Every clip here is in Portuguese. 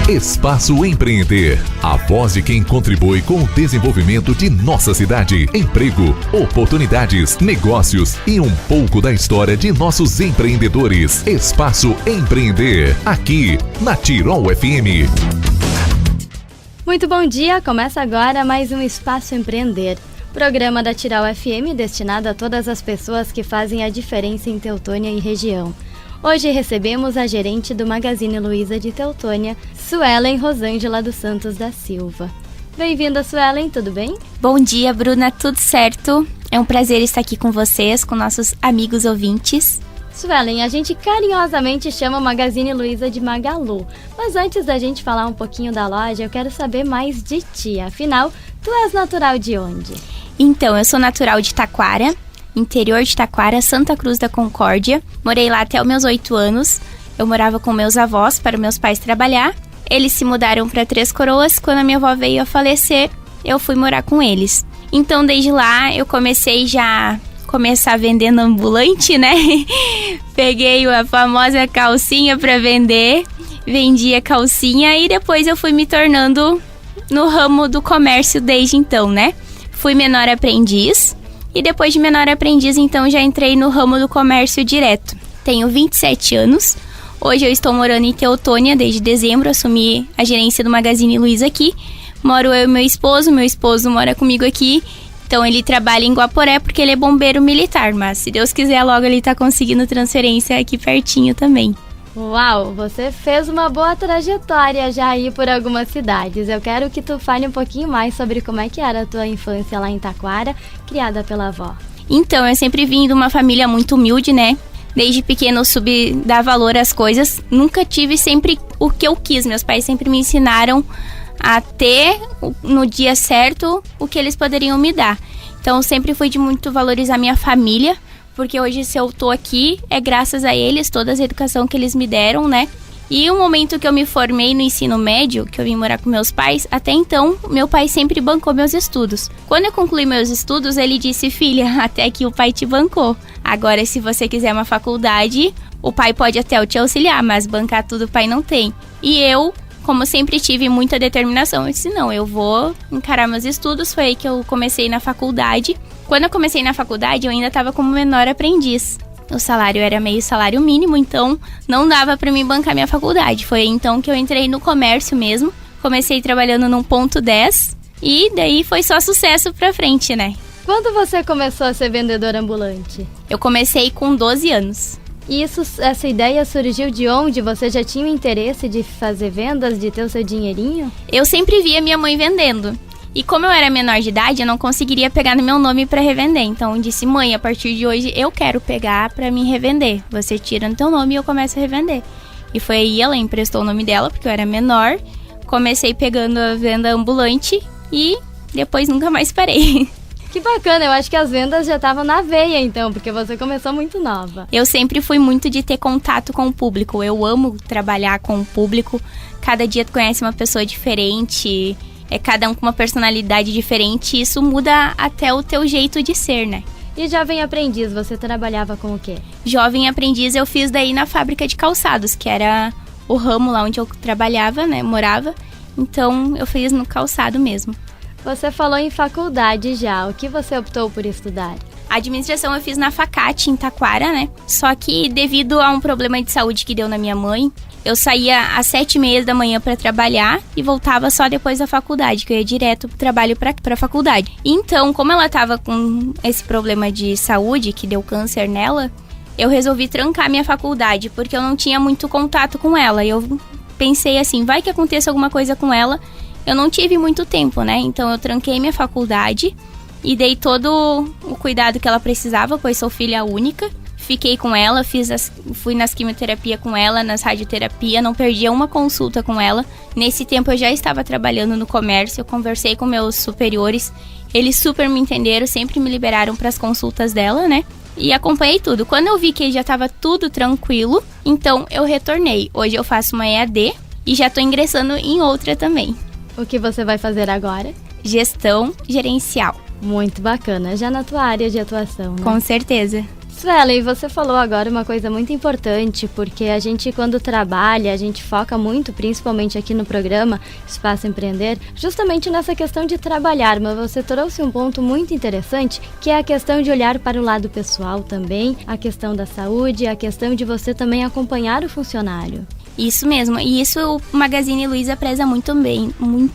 Espaço Empreender, a voz de quem contribui com o desenvolvimento de nossa cidade, emprego, oportunidades, negócios e um pouco da história de nossos empreendedores. Espaço Empreender, aqui na Tirol FM. Muito bom dia, começa agora mais um Espaço Empreender, programa da Tirol FM destinado a todas as pessoas que fazem a diferença em Teutônia e região. Hoje recebemos a gerente do Magazine Luiza de Teutônia, Suelen Rosângela dos Santos da Silva. Bem-vinda, Suelen, tudo bem? Bom dia, Bruna, tudo certo? É um prazer estar aqui com vocês, com nossos amigos ouvintes. Suelen, a gente carinhosamente chama o Magazine Luiza de Magalu, mas antes da gente falar um pouquinho da loja, eu quero saber mais de ti. Afinal, tu és natural de onde? Então, eu sou natural de Taquara, interior de Taquara, Santa Cruz da Concórdia. Morei lá até os meus 8 anos. Eu morava com meus avós para meus pais trabalhar. Eles se mudaram para Três Coroas. Quando a minha avó veio a falecer, eu fui morar com eles. Então, desde lá, eu comecei já começar vendendo ambulante, né? Peguei a famosa calcinha para vender, vendia calcinha e depois eu fui me tornando no ramo do comércio desde então, né? Fui menor aprendiz. E depois de menor aprendiz, então, já entrei no ramo do comércio direto. Tenho 27 anos. Hoje eu estou morando em Teutônia desde dezembro. Assumi a gerência do Magazine Luiza aqui. Moro eu e meu esposo mora comigo aqui. Então, ele trabalha em Guaporé porque ele é bombeiro militar. Mas, se Deus quiser, logo ele está conseguindo transferência aqui pertinho também. Uau, você fez uma boa trajetória já aí por algumas cidades. Eu quero que tu fale um pouquinho mais sobre como é que era a tua infância lá em Taquara, criada pela avó. Então, eu sempre vim de uma família muito humilde, né? Desde pequeno eu soube dar valor às coisas. Nunca tive sempre o que eu quis. Meus pais sempre me ensinaram a ter, no dia certo, o que eles poderiam me dar. Então, eu sempre fui de muito valorizar minha família. Porque hoje, se eu tô aqui, é graças a eles, toda a educação que eles me deram, né? E o momento que eu me formei no ensino médio, que eu vim morar com meus pais, até então, meu pai sempre bancou meus estudos. Quando eu concluí meus estudos, ele disse: filha, até aqui o pai te bancou. Agora, se você quiser uma faculdade, o pai pode até te auxiliar, mas bancar tudo o pai não tem. E eu, como sempre tive muita determinação, eu disse: não, eu vou encarar meus estudos. Foi aí que eu comecei na faculdade. Quando eu comecei na faculdade, eu ainda estava como menor aprendiz. O salário era meio salário mínimo, então não dava para mim bancar minha faculdade. Foi então que eu entrei no comércio mesmo. Comecei trabalhando num ponto 10 e daí foi só sucesso pra frente, né? Quando você começou a ser vendedora ambulante? Eu comecei com 12 anos. E essa ideia surgiu de onde? Você já tinha o interesse de fazer vendas, de ter o seu dinheirinho? Eu sempre via minha mãe vendendo. E como eu era menor de idade, eu não conseguiria pegar no meu nome para revender. Então eu disse: mãe, a partir de hoje eu quero pegar para me revender. Você tira no teu nome e eu começo a revender. E foi aí, ela emprestou o nome dela, porque eu era menor. Comecei pegando a venda ambulante e depois nunca mais parei. Que bacana, eu acho que as vendas já estavam na veia então, porque você começou muito nova. Eu sempre fui muito de ter contato com o público. Eu amo trabalhar com o público. Cada dia tu conhece uma pessoa diferente. Cada um com uma personalidade diferente, isso muda até o teu jeito de ser, né? E jovem aprendiz, você trabalhava com o quê? Jovem aprendiz eu fiz daí na fábrica de calçados, que era o ramo lá onde eu trabalhava, né? Morava. Então eu fiz no calçado mesmo. Você falou em faculdade já, o que você optou por estudar? A administração eu fiz na Facate, em Taquara, né? Só que devido a um problema de saúde que deu na minha mãe, eu saía às 7h30 da manhã para trabalhar e voltava só depois da faculdade, que eu ia direto pro trabalho pra faculdade. Então, como ela tava com esse problema de saúde, que deu câncer nela, eu resolvi trancar minha faculdade, porque eu não tinha muito contato com ela. E eu pensei assim, vai que aconteça alguma coisa com ela. Eu não tive muito tempo, né? Então, eu tranquei minha faculdade e dei todo o cuidado que ela precisava, pois sou filha única. Fiquei com ela, fui nas quimioterapia com ela, nas radioterapia, não perdia uma consulta com ela. Nesse tempo eu já estava trabalhando no comércio, eu conversei com meus superiores, eles super me entenderam, sempre me liberaram para as consultas dela, né? E acompanhei tudo. Quando eu vi que já estava tudo tranquilo, então eu retornei. Hoje eu faço uma EAD e já estou ingressando em outra também. O que você vai fazer agora? Gestão gerencial. Muito bacana, já na tua área de atuação, né? Com certeza. Suelen, você falou agora uma coisa muito importante, porque a gente, quando trabalha, a gente foca muito, principalmente aqui no programa Espaço Empreender, justamente nessa questão de trabalhar, mas você trouxe um ponto muito interessante, que é a questão de olhar para o lado pessoal também, a questão da saúde, a questão de você também acompanhar o funcionário. Isso mesmo, e isso o Magazine Luiza preza muito,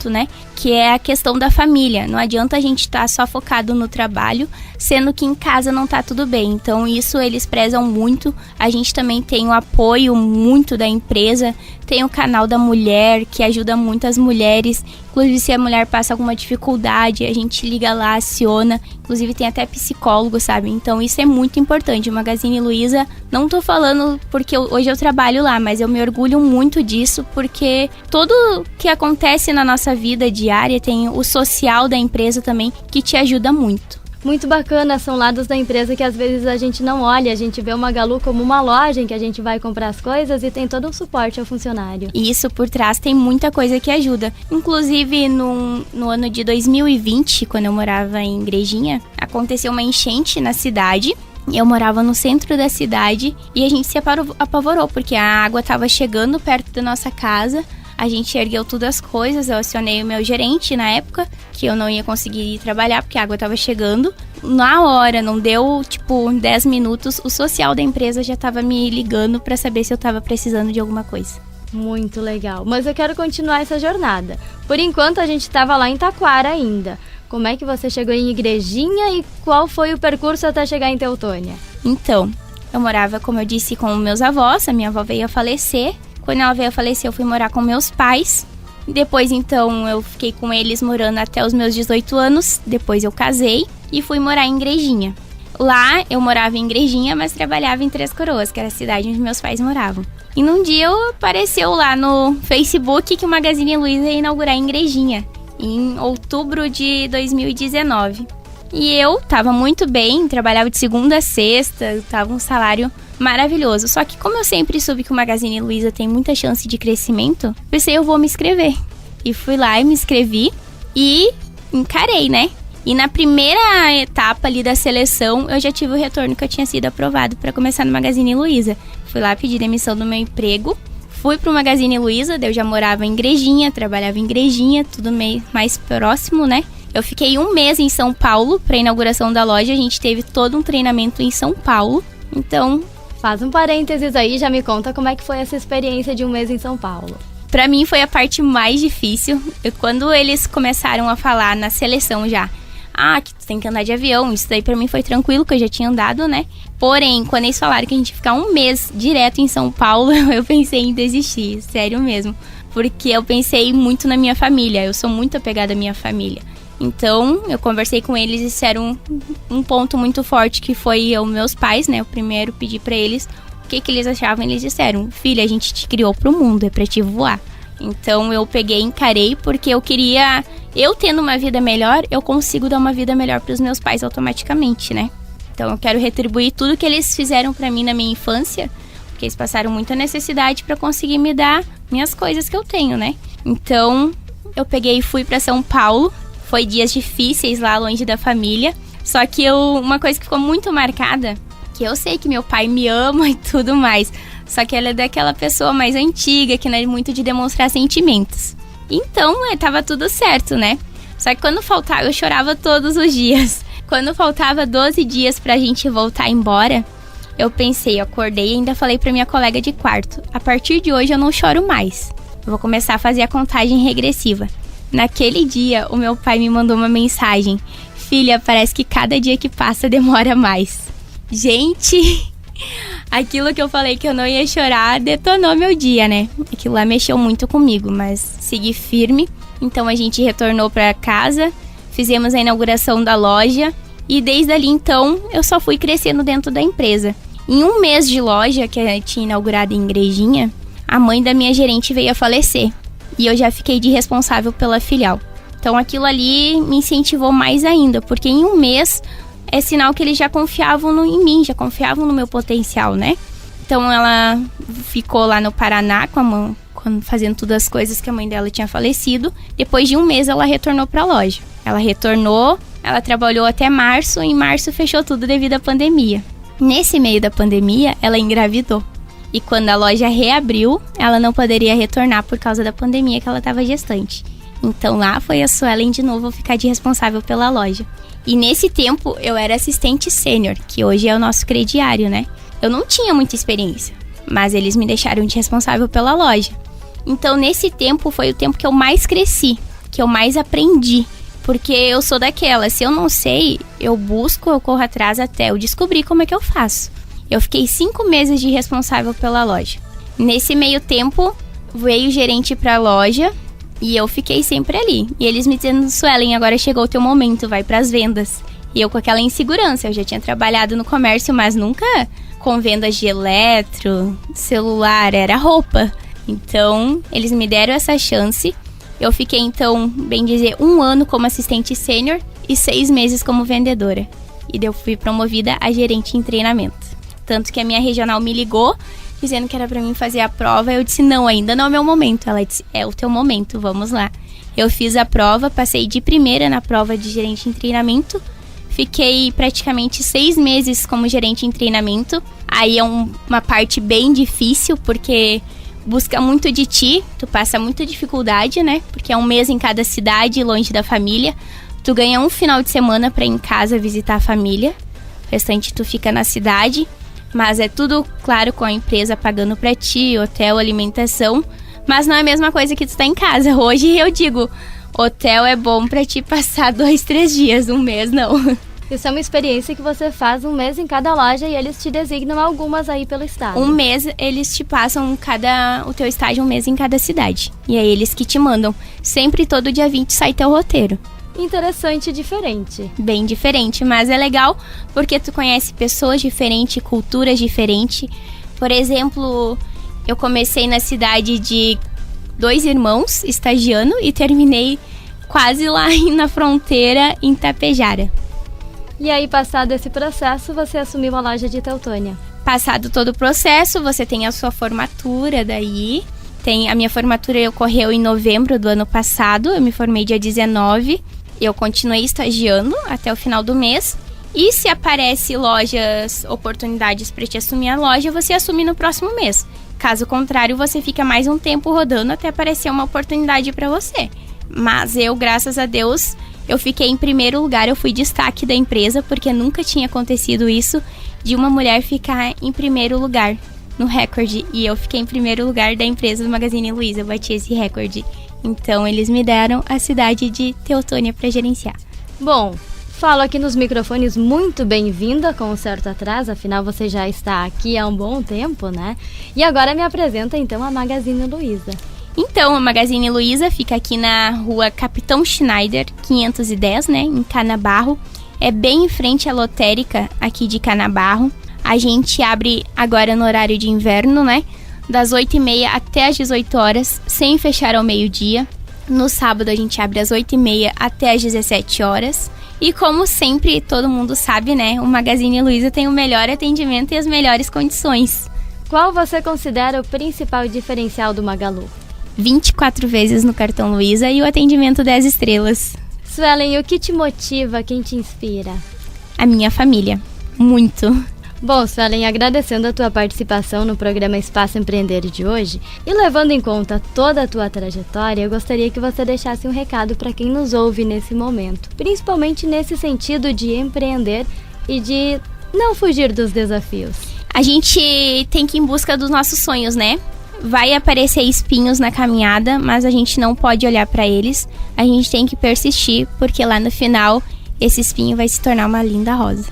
né? Que é a questão da família. Não adianta a gente estar só focado no trabalho, sendo que em casa não tá tudo bem. Então isso eles prezam muito. A gente também tem o apoio muito da empresa, tem o canal da mulher, que ajuda muito as mulheres. Inclusive, se a mulher passa alguma dificuldade, a gente liga lá, aciona. Inclusive, tem até psicólogo, sabe? Então, isso é muito importante. O Magazine Luiza, não tô falando porque hoje eu trabalho lá, mas eu me orgulho muito disso, porque tudo que acontece na nossa vida diária, tem o social da empresa também, que te ajuda muito. Muito bacana, são lados da empresa que às vezes a gente não olha, a gente vê o Magalu como uma loja em que a gente vai comprar as coisas e tem todo um suporte ao funcionário. E isso por trás tem muita coisa que ajuda. Inclusive no ano de 2020, quando eu morava em Igrejinha, aconteceu uma enchente na cidade. Eu morava no centro da cidade e a gente se apavorou, porque a água estava chegando perto da nossa casa. A gente ergueu todas as coisas, eu acionei o meu gerente na época, que eu não ia conseguir ir trabalhar porque a água estava chegando. Na hora, não deu 10 minutos, o social da empresa já estava me ligando para saber se eu estava precisando de alguma coisa. Muito legal, mas eu quero continuar essa jornada. Por enquanto a gente estava lá em Taquara ainda. Como é que você chegou em Igrejinha e qual foi o percurso até chegar em Teutônia? Então, eu morava, como eu disse, com meus avós, a minha avó veio a falecer. Quando ela veio a falecer, eu fui morar com meus pais. Depois, então, eu fiquei com eles morando até os meus 18 anos. Depois eu casei e fui morar em Igrejinha. Lá, eu morava em Igrejinha, mas trabalhava em Três Coroas, que era a cidade onde meus pais moravam. E num dia apareceu lá no Facebook que o Magazine Luiza ia inaugurar em Igrejinha, em outubro de 2019. E eu tava muito bem, trabalhava de segunda a sexta, tava um salário maravilhoso. Só que como eu sempre soube que o Magazine Luiza tem muita chance de crescimento, pensei, eu vou me inscrever. E fui lá e me inscrevi e encarei, né? E na primeira etapa ali da seleção, eu já tive o retorno que eu tinha sido aprovado para começar no Magazine Luiza. Fui lá pedir demissão do meu emprego, fui pro Magazine Luiza, eu já morava em Igrejinha, trabalhava em Igrejinha, tudo meio mais próximo, né? Eu fiquei 1 mês em São Paulo para a inauguração da loja, a gente teve todo um treinamento em São Paulo, então... Faz um parênteses aí, já me conta como é que foi essa experiência de 1 mês em São Paulo. Pra mim foi a parte mais difícil, quando eles começaram a falar na seleção já, que tu tem que andar de avião, isso daí pra mim foi tranquilo, que eu já tinha andado, né? Porém, quando eles falaram que a gente ia ficar 1 mês direto em São Paulo, eu pensei em desistir, sério mesmo. Porque eu pensei muito na minha família, eu sou muito apegada à minha família. Então, eu conversei com eles e disseram um ponto muito forte que foi os meus pais, né? Eu primeiro pedi pra eles o que eles achavam. Eles disseram, filha, a gente te criou pro mundo, é pra te voar. Então, eu peguei e encarei porque eu queria... Eu tendo uma vida melhor, eu consigo dar uma vida melhor pros meus pais automaticamente, né? Então, eu quero retribuir tudo que eles fizeram pra mim na minha infância, porque eles passaram muita necessidade pra conseguir me dar minhas coisas que eu tenho, né? Então, eu peguei e fui pra São Paulo. Foi dias difíceis lá, longe da família. Só que uma coisa que ficou muito marcada, que eu sei que meu pai me ama e tudo mais, só que ela é daquela pessoa mais antiga, que não é muito de demonstrar sentimentos. Então, tava tudo certo, né? Só que quando faltava, eu chorava todos os dias. Quando faltava 12 dias pra gente voltar embora, eu pensei, eu acordei e ainda falei pra minha colega de quarto, a partir de hoje eu não choro mais. Eu vou começar a fazer a contagem regressiva. Naquele dia, o meu pai me mandou uma mensagem. Filha, parece que cada dia que passa demora mais. Gente, aquilo que eu falei que eu não ia chorar detonou meu dia, né? Aquilo lá mexeu muito comigo, mas segui firme. Então a gente retornou para casa, fizemos a inauguração da loja e desde ali então eu só fui crescendo dentro da empresa. Em 1 mês de loja que eu tinha inaugurado em Igrejinha, a mãe da minha gerente veio a falecer. E eu já fiquei de responsável pela filial. Então aquilo ali me incentivou mais ainda, porque em 1 mês é sinal que eles já confiavam em mim, já confiavam no meu potencial, né? Então ela ficou lá no Paraná fazendo todas as coisas que a mãe dela tinha falecido. Depois de 1 mês ela retornou para a loja. Ela retornou, ela trabalhou até março, em março fechou tudo devido à pandemia. Nesse meio da pandemia, ela engravidou. E quando a loja reabriu, ela não poderia retornar por causa da pandemia que ela estava gestante. Então lá foi a Suelen de novo ficar de responsável pela loja. E nesse tempo eu era assistente sênior, que hoje é o nosso crediário, né? Eu não tinha muita experiência, mas eles me deixaram de responsável pela loja. Então nesse tempo foi o tempo que eu mais cresci, que eu mais aprendi. Porque eu sou daquela, se eu não sei, eu busco, eu corro atrás até eu descobrir como é que eu faço. Eu fiquei 5 meses de responsável pela loja. Nesse meio tempo, veio o gerente para a loja e eu fiquei sempre ali. E eles me dizendo, Suelen, agora chegou o teu momento, vai para as vendas. E eu com aquela insegurança, eu já tinha trabalhado no comércio, mas nunca com vendas de eletro, celular, era roupa. Então, eles me deram essa chance. Eu fiquei, então, bem dizer, 1 ano como assistente sênior e 6 meses como vendedora. E eu fui promovida a gerente em treinamento. Tanto que a minha regional me ligou, dizendo que era pra mim fazer a prova. Eu disse, não, ainda não é o meu momento. Ela disse, é o teu momento, vamos lá. Eu fiz a prova, passei de primeira na prova de gerente em treinamento. Fiquei praticamente 6 meses como gerente em treinamento. Aí é uma parte bem difícil, porque busca muito de ti, tu passa muita dificuldade, né? Porque é 1 mês em cada cidade, longe da família. Tu ganha 1 final de semana pra ir em casa visitar a família. O restante tu fica na cidade. Mas é tudo, claro, com a empresa pagando pra ti, hotel, alimentação. Mas não é a mesma coisa que tu tá em casa. Hoje eu digo, hotel é bom pra te passar 2, 3 dias, 1 mês não. Isso é uma experiência que você faz 1 mês em cada loja e eles te designam algumas aí pelo estado. 1 mês eles te passam o teu estágio 1 mês em cada cidade. E é eles que te mandam. Sempre todo dia 20 sai teu roteiro. Interessante e diferente. Bem diferente, mas é legal porque tu conhece pessoas diferentes, culturas diferentes. Por exemplo, eu comecei na cidade de 2 irmãos, estagiando, e terminei quase lá na fronteira, em Tapejara. E aí, passado esse processo, você assumiu a loja de Teutônia? Passado todo o processo, você tem a sua formatura daí. A minha formatura ocorreu em novembro do ano passado, eu me formei dia 19. Eu continuei estagiando até o final do mês. E se aparece oportunidades para te assumir a loja, você assume no próximo mês. Caso contrário, você fica mais um tempo rodando até aparecer uma oportunidade para você. Mas eu, graças a Deus, eu fiquei em primeiro lugar. Eu fui destaque da empresa, porque nunca tinha acontecido isso, de uma mulher ficar em primeiro lugar no recorde. E eu fiquei em primeiro lugar da empresa do Magazine Luiza, eu bati esse recorde. Então, eles me deram a cidade de Teutônia para gerenciar. Bom, falo aqui nos microfones, muito bem-vinda, com um certo atraso, afinal você já está aqui há um bom tempo, né? E agora me apresenta, então, a Magazine Luiza. Então, a Magazine Luiza fica aqui na rua Capitão Schneider, 510, né, em Canabarro. É bem em frente à lotérica aqui de Canabarro. A gente abre agora no horário de inverno, né? Das 8h30 até as 18 horas, sem fechar ao meio-dia. No sábado a gente abre às 8h30 até as 17 horas. E como sempre, todo mundo sabe, né? O Magazine Luiza tem o melhor atendimento e as melhores condições. Qual você considera o principal diferencial do Magalu? 24 vezes no cartão Luiza e o atendimento 10 estrelas. Suelen, o que te motiva, quem te inspira? A minha família. Muito. Bom, Suelen, agradecendo a tua participação no programa Espaço Empreender de hoje e levando em conta toda a tua trajetória, eu gostaria que você deixasse um recado para quem nos ouve nesse momento, principalmente nesse sentido de empreender e de não fugir dos desafios. A gente tem que ir em busca dos nossos sonhos, né? Vai aparecer espinhos na caminhada, mas a gente não pode olhar para eles. A gente tem que persistir, porque lá no final, esse espinho vai se tornar uma linda rosa.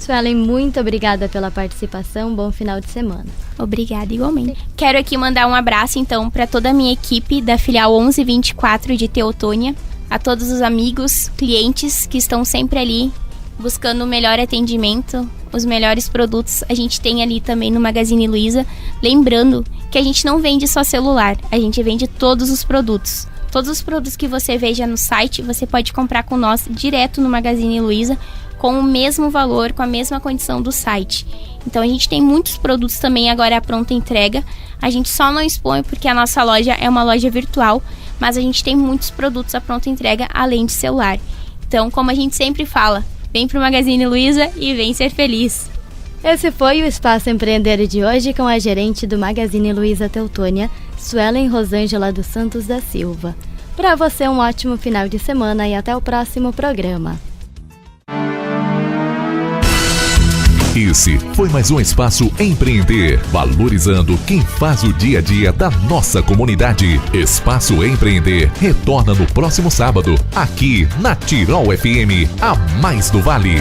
Suelen, muito obrigada pela participação. Bom final de semana. Obrigada, igualmente. Quero aqui mandar um abraço, então, para toda a minha equipe da filial 1124 de Teutônia, a todos os amigos, clientes que estão sempre ali buscando o melhor atendimento, os melhores produtos. A gente tem ali também no Magazine Luiza. Lembrando que a gente não vende só celular, a gente vende todos os produtos. Todos os produtos que você veja no site, você pode comprar com nós direto no Magazine Luiza, com o mesmo valor, com a mesma condição do site. Então a gente tem muitos produtos também agora à pronta entrega. A gente só não expõe porque a nossa loja é uma loja virtual, mas a gente tem muitos produtos à pronta entrega além de celular. Então, como a gente sempre fala, vem pro Magazine Luiza e vem ser feliz. Esse foi o Espaço Empreender de hoje com a gerente do Magazine Luiza Teutônia, Suelen Rosângela dos Santos da Silva. Para você, um ótimo final de semana e até o próximo programa. Esse foi mais um Espaço Empreender, valorizando quem faz o dia a dia da nossa comunidade. Espaço Empreender retorna no próximo sábado, aqui na Tirol FM, a mais do Vale.